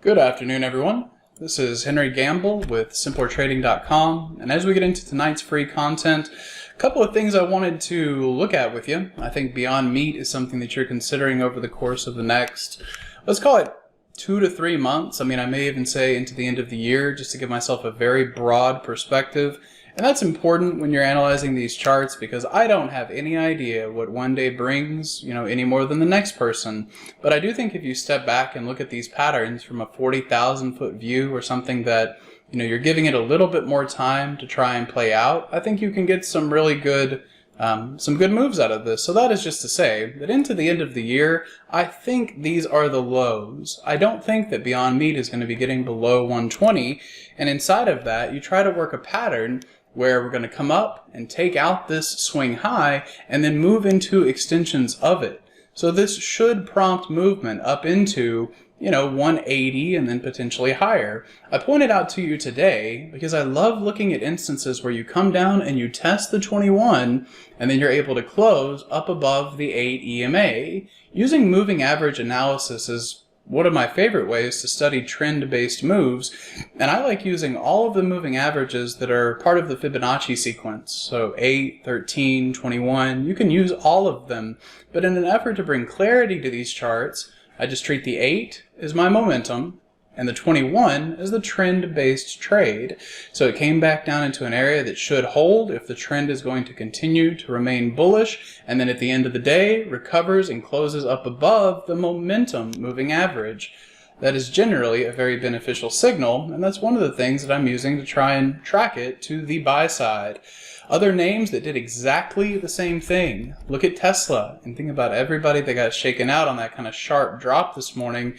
Good afternoon, everyone. This is Henry Gamble with SimplerTrading.com, and as we get into tonight's free content, a couple of things I wanted to look at with you. I think Beyond Meat is something that you're considering over the course of the next, let's call it 2 to 3 months. I may even say into the end of the year, just to give myself a very broad perspective. And that's important when you're analyzing these charts, because I don't have any idea what one day brings, any more than the next person. But I do think if you step back and look at these patterns from a 40,000 foot view, or something that, you're giving it a little bit more time to try and play out, I think you can get some really good moves out of this. So that is just to say that into the end of the year, I think these are the lows. I don't think that Beyond Meat is going to be getting below 120. And inside of that, you try to work a pattern where we're going to come up and take out this swing high and then move into extensions of it. So this should prompt movement up into 180 and then potentially higher. I pointed out to you today because I love looking at instances where you come down and you test the 21 and then you're able to close up above the 8 EMA. Using moving average analysis is one of my favorite ways to study trend-based moves, and I like using all of the moving averages that are part of the Fibonacci sequence. So 8, 13, 21, you can use all of them, but in an effort to bring clarity to these charts, I just treat the 8 as my momentum and the 21 as the trend-based trade. So it came back down into an area that should hold if the trend is going to continue to remain bullish, and then at the end of the day recovers and closes up above the momentum moving average. That is generally a very beneficial signal, and that's one of the things that I'm using to try and track it to the buy side. Other names that did exactly the same thing. Look at Tesla and think about everybody that got shaken out on that kind of sharp drop this morning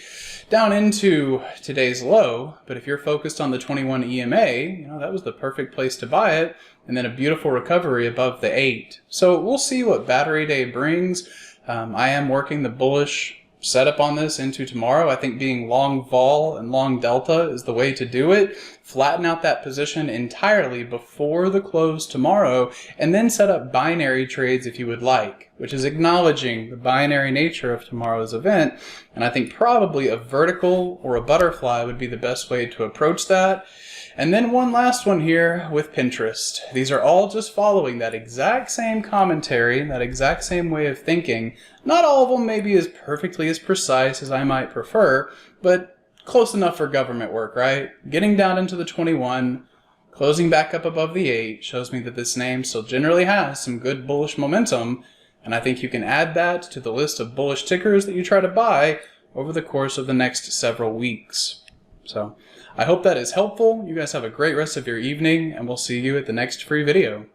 down into today's low. But if you're focused on the 21 EMA, that was the perfect place to buy it. And then a beautiful recovery above the 8. So we'll see what Battery Day brings. I am working the bullish setup on this into tomorrow. I think being long vol and long delta is the way to do it. Flatten out that position entirely before the close tomorrow, and then set up binary trades if you would like, which is acknowledging the binary nature of tomorrow's event. And I think probably a vertical or a butterfly would be the best way to approach that. And then one last one here with Pinterest. These are all just following that exact same commentary, that exact same way of thinking. Not all of them may be as perfectly as precise as I might prefer, but close enough for government work, right? Getting down into the 21, closing back up above the 8 shows me that this name still generally has some good bullish momentum, and I think you can add that to the list of bullish tickers that you try to buy over the course of the next several weeks. So I hope that is helpful. You guys have a great rest of your evening, and we'll see you at the next free video.